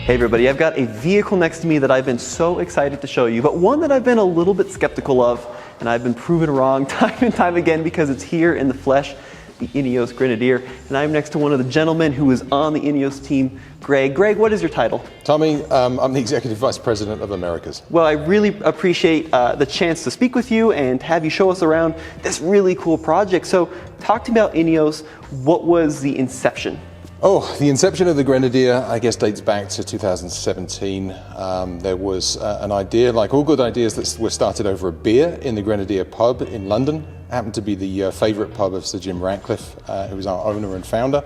Hey everybody, I've got a vehicle next to me that I've been so excited to show you, but one that I've been a little bit skeptical of, and I've been proven wrong time and time again because it's here in the flesh, the Ineos Grenadier. And I'm next to one of the gentlemen who is on the Ineos team, Greg. Greg, what is your title? Tommy, I'm the Executive Vice President of Americas. Well, I really appreciate the chance to speak with you and have you show us around this really cool project. So talk to me about Ineos. What was the inception? Oh, the inception of the Grenadier, I guess, dates back to 2017. There was an idea, like all good ideas, that were started over a beer in the Grenadier pub in London. Happened to be the favourite pub of Sir Jim Ratcliffe, who was our owner and founder.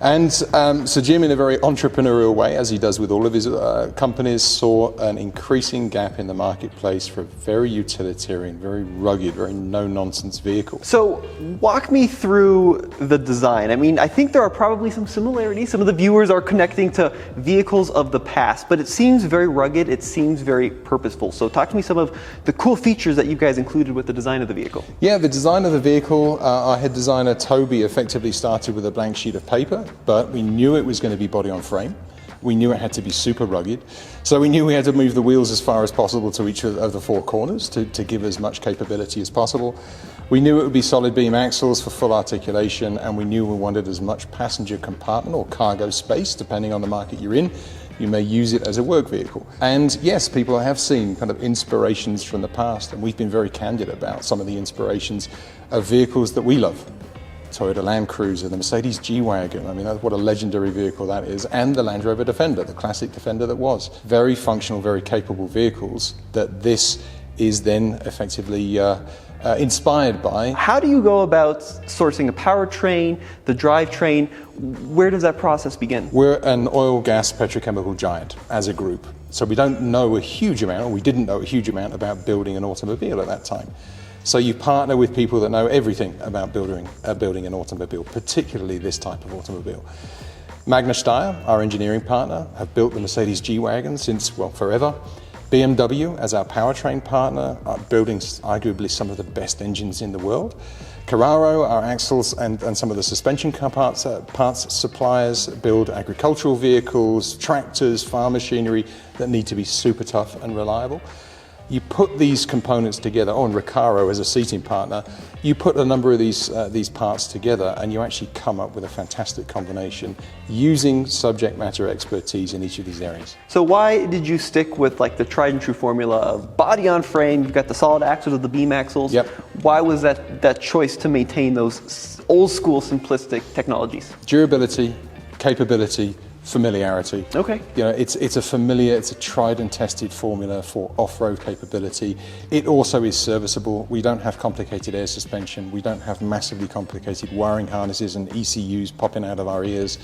And Sir Jim, in a very entrepreneurial way, as he does with all of his companies, saw an increasing gap in the marketplace for a very utilitarian, very rugged, very no-nonsense vehicle. So walk me through the design. I mean, I think there are probably some similarities. Some of the viewers are connecting to vehicles of the past, but it seems very rugged, it seems very purposeful. So talk to me some of the cool features that you guys included with the design of the vehicle. Yeah, the design of the vehicle, our head designer Toby effectively started with a blank sheet of paper. But we knew it was going to be body on frame. We knew it had to be super rugged. So we knew we had to move the wheels as far as possible to each of the four corners to give as much capability as possible. We knew it would be solid beam axles for full articulation, and we knew we wanted as much passenger compartment or cargo space, depending on the market you're in. You may use it as a work vehicle. And yes, people have seen kind of inspirations from the past, and we've been very candid about some of the inspirations of vehicles that we love. Toyota Land Cruiser, the Mercedes G-Wagon, I mean, what a legendary vehicle that is, and the Land Rover Defender, the classic Defender that was. Very functional, very capable vehicles that this is then effectively inspired by. How do you go about sourcing a powertrain, the drivetrain? Where does that process begin? We're an oil, gas, petrochemical giant as a group. So we don't know a huge amount, or we didn't know a huge amount about building an automobile at that time. So you partner with people that know everything about building an automobile, particularly this type of automobile. Magna Steyr, our engineering partner, have built the Mercedes G-Wagon since, well, forever. BMW, as our powertrain partner, are building arguably some of the best engines in the world. Carraro, our axles and some of the suspension parts suppliers, build agricultural vehicles, tractors, farm machinery that need to be super tough and reliable. You put these components together, and Recaro as a seating partner, you put a number of these parts together and you actually come up with a fantastic combination using subject matter expertise in each of these areas. So why did you stick with like the tried and true formula of body on frame, you've got the solid axles of the beam axles? Yep. Why was that choice to maintain those old school simplistic technologies? Durability, capability, familiarity. Okay. You know, it's a tried and tested formula for off-road capability. It also is serviceable. We don't have complicated air suspension. We don't have massively complicated wiring harnesses and ECUs popping out of our ears.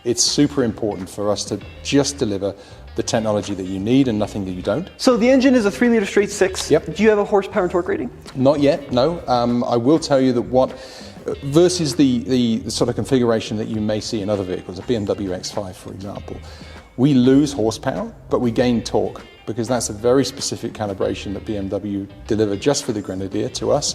It's super important for us to just deliver the technology that you need and nothing that you don't. So the engine is a 3-liter straight six. Yep. Do you have a horsepower and torque rating? Not yet, no. I will tell you that versus the sort of configuration that you may see in other vehicles, a BMW X5 for example, we lose horsepower, but we gain torque, because that's a very specific calibration that BMW delivered just for the Grenadier to us,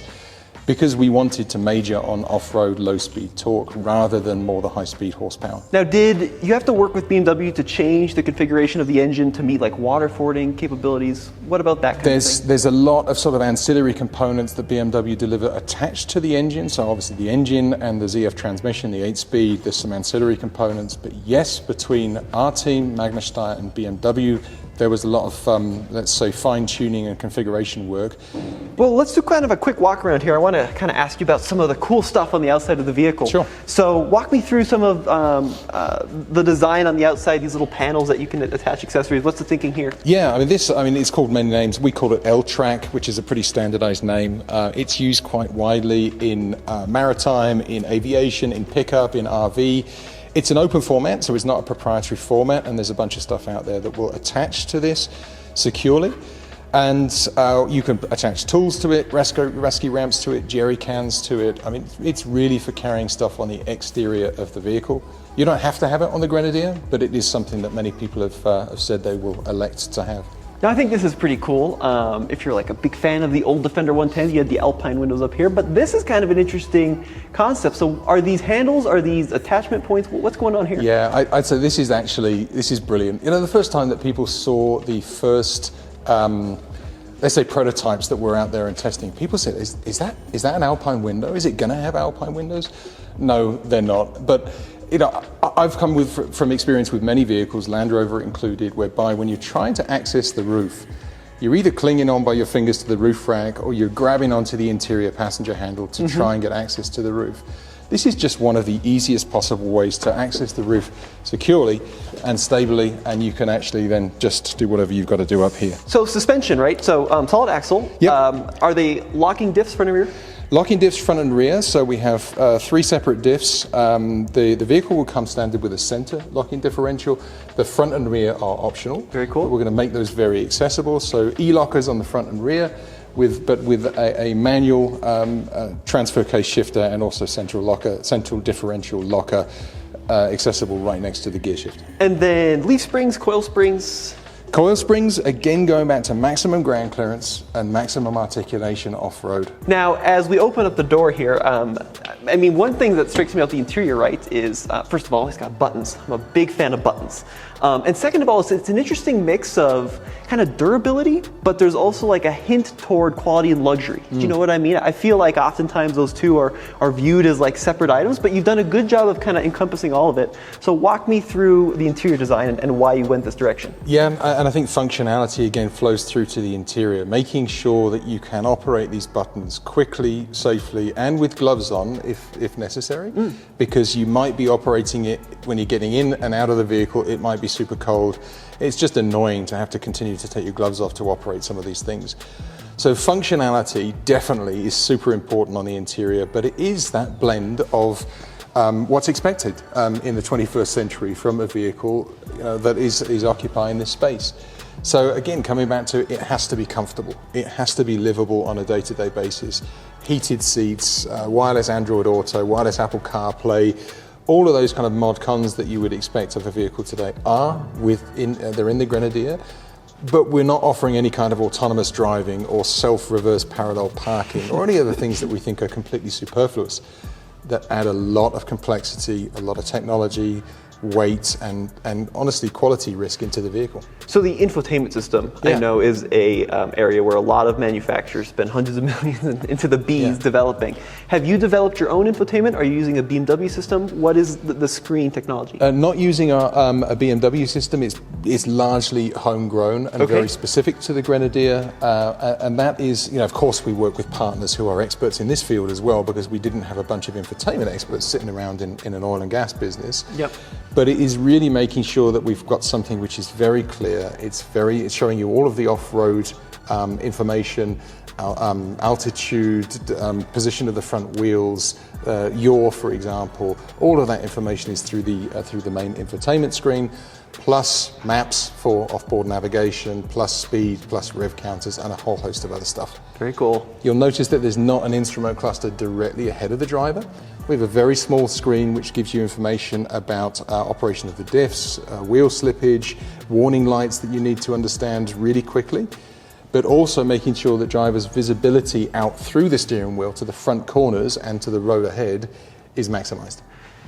because we wanted to major on off-road low-speed torque rather than more the high-speed horsepower. Now, did you have to work with BMW to change the configuration of the engine to meet like water fording capabilities? What about that kind of thing? There's a lot of sort of ancillary components that BMW deliver attached to the engine. So obviously the engine and the ZF transmission, the 8-speed, there's some ancillary components. But yes, between our team, Magna Steyr, and BMW, there was a lot of, let's say, fine-tuning and configuration work. Well, let's do kind of a quick walk around here. I want to kind of ask you about some of the cool stuff on the outside of the vehicle. Sure. So walk me through some of the design on the outside, these little panels that you can attach accessories. What's the thinking here? Yeah, it's called many names. We call it L-Track, which is a pretty standardized name. It's used quite widely in maritime, in aviation, in pickup, in RV. It's an open format, so it's not a proprietary format, and there's a bunch of stuff out there that will attach to this securely. And you can attach tools to it, rescue ramps to it, jerry cans to it. I mean, it's really for carrying stuff on the exterior of the vehicle. You don't have to have it on the Grenadier, but it is something that many people have said they will elect to have. Now, I think this is pretty cool. If you're like a big fan of the old Defender 110s, you had the Alpine windows up here, but this is kind of an interesting concept. So are these handles, are these attachment points? What's going on here? Yeah, I'd say this is brilliant. You know, the first time that people saw the first, let's say, prototypes that were out there and testing, people said, is that an Alpine window? Is it going to have Alpine windows? No, they're not. But you know, I've come from experience with many vehicles, Land Rover included, whereby when you're trying to access the roof, you're either clinging on by your fingers to the roof rack or you're grabbing onto the interior passenger handle to try and get access to the roof. This is just one of the easiest possible ways to access the roof securely and stably, and you can actually then just do whatever you've got to do up here. So suspension, right? So solid axle. Yep. Are they locking diffs front and rear? Locking diffs front and rear, so we have 3 separate diffs. The vehicle will come standard with a center locking differential. The front and rear are optional. Very cool. We're going to make those very accessible. So e-lockers on the front and rear, with a manual transfer case shifter and also central differential locker accessible right next to the gear shift. And then leaf springs, coil springs. Coil springs, again going back to maximum ground clearance and maximum articulation off-road. Now, as we open up the door here, I mean, one thing that strikes me about the interior, right, is first of all, it's got buttons. I'm a big fan of buttons. And second of all, it's an interesting mix of kind of durability, but there's also like a hint toward quality and luxury. Do you know what I mean? I feel like oftentimes those two are viewed as like separate items, but you've done a good job of kind of encompassing all of it. So walk me through the interior design and why you went this direction. Yeah, and I think functionality again flows through to the interior, making sure that you can operate these buttons quickly, safely, and with gloves on if necessary, because you might be operating it when you're getting in and out of the vehicle. It might be super cold. It's just annoying to have to continue to take your gloves off to operate some of these things. So functionality definitely is super important on the interior, but it is that blend of what's expected in the 21st century from a vehicle that is occupying this space. So again, coming back to it has to be comfortable. It has to be livable on a day-to-day basis. Heated seats, wireless Android Auto, wireless Apple CarPlay, all of those kind of mod cons that you would expect of a vehicle today they're in the Grenadier, but we're not offering any kind of autonomous driving or self-reverse parallel parking or any other things that we think are completely superfluous, that add a lot of complexity, a lot of technology, weight, and honestly quality risk into the vehicle. So the infotainment system, I know, is a area where a lot of manufacturers spend hundreds of millions into the Bs developing. Have you developed your own infotainment? Are you using a BMW system? What is the screen technology? Not using a BMW system. It's largely homegrown and very specific to the Grenadier, and that is, of course, we work with partners who are experts in this field as well, because we didn't have a bunch of infotainment experts sitting around in an oil and gas business. Yep. But it is really making sure that we've got something which is very clear. It's showing you all of the off-road information, altitude, position of the front wheels, yaw, for example. All of that information is through the main infotainment screen, plus maps for off-board navigation, plus speed, plus rev counters, and a whole host of other stuff. Very cool. You'll notice that there's not an instrument cluster directly ahead of the driver. We have a very small screen which gives you information about operation of the diffs, wheel slippage, warning lights that you need to understand really quickly, but also making sure that drivers' visibility out through the steering wheel to the front corners and to the road ahead is maximized.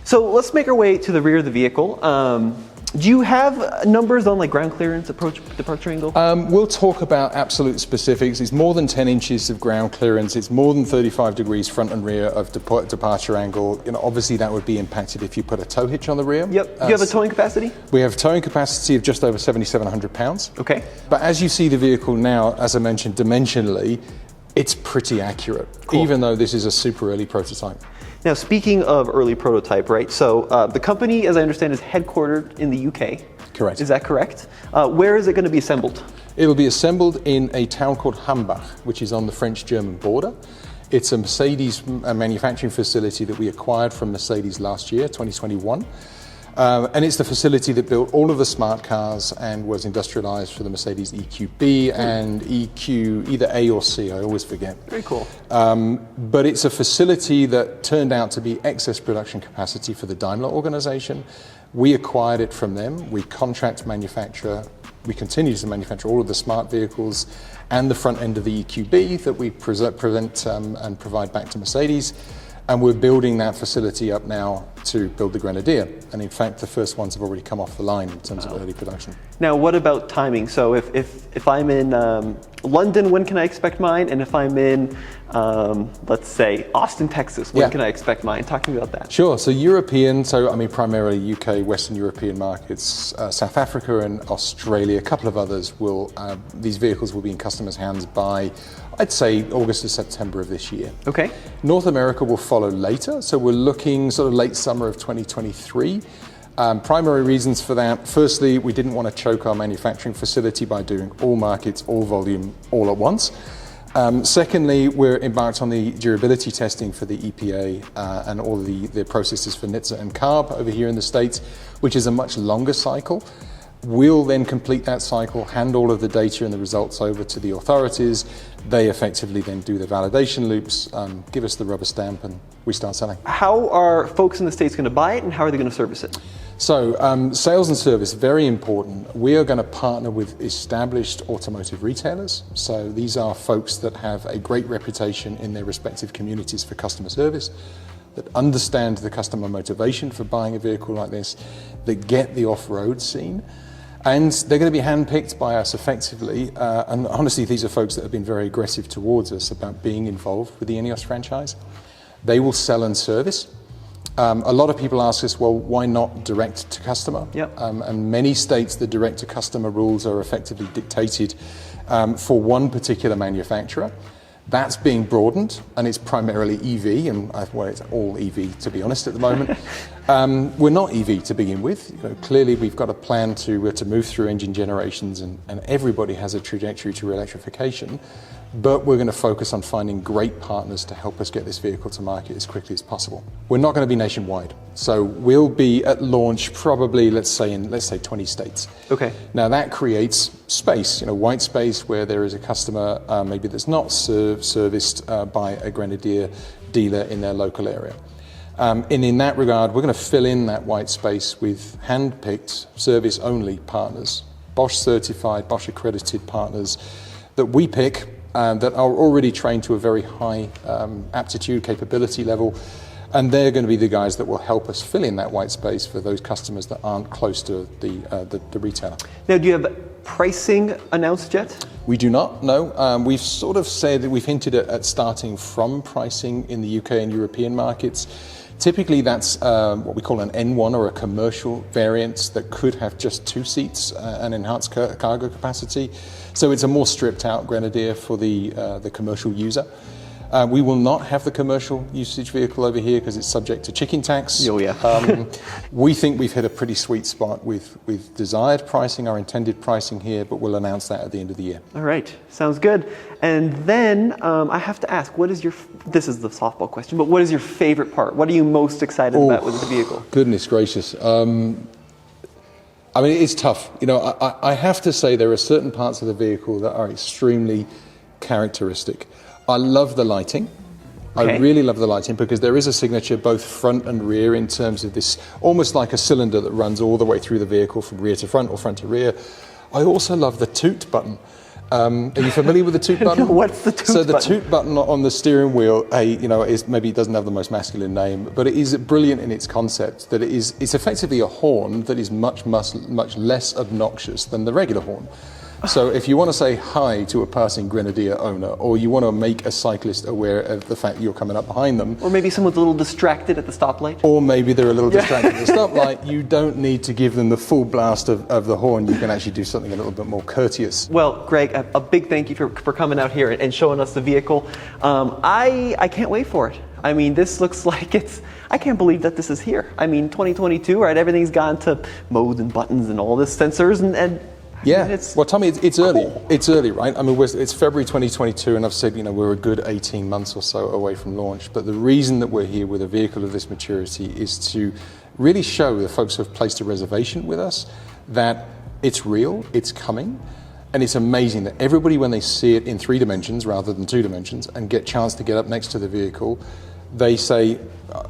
So let's make our way to the rear of the vehicle. Do you have numbers on like ground clearance, approach, departure angle? We'll talk about absolute specifics. It's more than 10 inches of ground clearance. It's more than 35 degrees front and rear of departure angle. Obviously that would be impacted if you put a tow hitch on the rear. Yep. Do you have a towing capacity? We have a towing capacity of just over 7,700 pounds. Okay. But as you see the vehicle now, as I mentioned, dimensionally, it's pretty accurate, even though this is a super early prototype. Now, speaking of early prototype, right? So the company, as I understand, is headquartered in the UK. Correct. Is that correct? Where is it going to be assembled? It'll be assembled in a town called Hambach, which is on the French-German border. It's a Mercedes manufacturing facility that we acquired from Mercedes last year, 2021. And it's the facility that built all of the smart cars and was industrialized for the Mercedes EQB and EQ, either A or C, I always forget. Very cool. But it's a facility that turned out to be excess production capacity for the Daimler organization. We acquired it from them. We contract manufacture we continue to manufacture all of the smart vehicles and the front end of the EQB that we present and provide back to Mercedes. And we're building that facility up now to build the Grenadier. And in fact, the first ones have already come off the line in terms of early production. Now, what about timing? So if I'm in London, when can I expect mine? And if I'm in, let's say, Austin, Texas, when can I expect mine? Talk to me about that. Sure. So European, primarily UK, Western European markets, South Africa and Australia, a couple of others these vehicles will be in customers' hands by, I'd say, August to September of this year. Okay. North America will follow later. So we're looking sort of late summer of 2023. Primary reasons for that: firstly, we didn't want to choke our manufacturing facility by doing all markets, all volume, all at once. Secondly, we're embarked on the durability testing for the EPA and all the processes for NHTSA and CARB over here in the States, which is a much longer cycle. We'll then complete that cycle, hand all of the data and the results over to the authorities. They effectively then do the validation loops, give us the rubber stamp, and we start selling. How are folks in the States going to buy it, and how are they going to service it? So sales and service, very important. We are going to partner with established automotive retailers. So these are folks that have a great reputation in their respective communities for customer service, that understand the customer motivation for buying a vehicle like this, that get the off-road scene. And they're going to be handpicked by us effectively. And honestly, these are folks that have been very aggressive towards us about being involved with the Ineos franchise. They will sell and service. A lot of people ask us, well, why not direct to customer? Yep. And many states, the direct to customer rules are effectively dictated for one particular manufacturer. That's being broadened, and it's primarily EV, and well, it's all EV to be honest at the moment. We're not EV to begin with. Clearly, we've got a plan to move through engine generations, and everybody has a trajectory to electrification. But we're going to focus on finding great partners to help us get this vehicle to market as quickly as possible. We're not going to be nationwide, so we'll be at launch probably, let's say 20 states. Okay. Now that creates space, white space where there is a customer maybe that's not serviced by a Grenadier dealer in their local area. And in that regard, we're going to fill in that white space with hand-picked, service-only partners, Bosch certified, Bosch accredited partners that we pick that are already trained to a very high aptitude capability level, and they're going to be the guys that will help us fill in that white space for those customers that aren't close to the retailer. Now, do you have pricing announced yet? We do not, no. We've sort of said that we've hinted at starting from pricing in the UK and European markets. Typically that's what we call an N1 or a commercial variant that could have just 2 seats and enhanced cargo capacity. So it's a more stripped out Grenadier for the commercial user. We will not have the commercial usage vehicle over here because it's subject to chicken tax. Oh yeah. We think we've hit a pretty sweet spot with desired pricing, our intended pricing here, but we'll announce that at the end of the year. All right, sounds good. And then I have to ask, this is the softball question, but what is your favorite part? What are you most excited about with the vehicle? Goodness gracious. I mean, it's tough. I have to say there are certain parts of the vehicle that are extremely characteristic. I love the lighting. Okay. I really love the lighting because there is a signature both front and rear in terms of this, almost like a cylinder that runs all the way through the vehicle from rear to front or front to rear. I also love the toot button. Are you familiar with the toot button? No, what's the toot button? So the toot button on the steering wheel, is maybe it doesn't have the most masculine name, but it is brilliant in its concept. That it's effectively a horn that is much less obnoxious than the regular horn. So if you want to say hi to a passing Grenadier owner, or you want to make a cyclist aware of the fact you're coming up behind them, or maybe someone's a little distracted at the stoplight, or maybe they're a little distracted at the stoplight, you don't need to give them the full blast of the horn. You can actually do something a little bit more courteous. Well, Greg, a big thank you for coming out here and showing us the vehicle. I can't wait for it. I mean, this looks like I can't believe that this is here. I mean, 2022, right? Everything's gone to modes and buttons and all this sensors and yeah, well, Tommy, it's early. It's early, right? I mean, it's February 2022, and I've said, we're a good 18 months or so away from launch. But the reason that we're here with a vehicle of this maturity is to really show the folks who have placed a reservation with us that it's real, it's coming, and it's amazing that everybody, when they see it in 3 dimensions rather than 2 dimensions and get a chance to get up next to the vehicle, they say,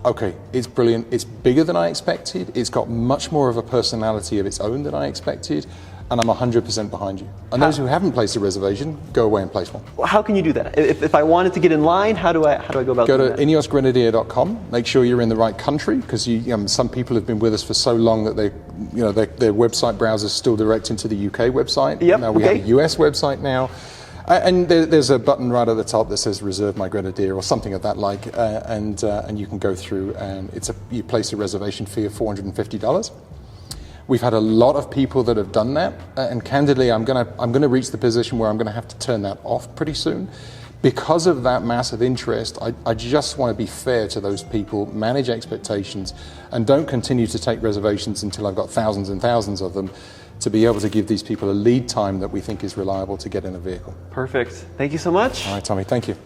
okay, it's brilliant, it's bigger than I expected, it's got much more of a personality of its own than I expected, and I'm 100% behind you. And those who haven't placed a reservation, go away and place one. Well, how can you do that? If I wanted to get in line, how do I go about Go doing to that? ineosgrenadier.com. Make sure you're in the right country, because some people have been with us for so long that their website browser is still directing to the UK website. Yep, Now we have a US website now. And there's a button right at the top that says "Reserve my Grenadier" or something of that like, and you can go through and you place a reservation fee of $450. We've had a lot of people that have done that, and candidly, I'm gonna reach the position where I'm gonna have to turn that off pretty soon. Because of that massive interest, I just want to be fair to those people, manage expectations, and don't continue to take reservations until I've got thousands and thousands of them, to be able to give these people a lead time that we think is reliable to get in a vehicle. Perfect. Thank you so much. All right, Tommy, thank you.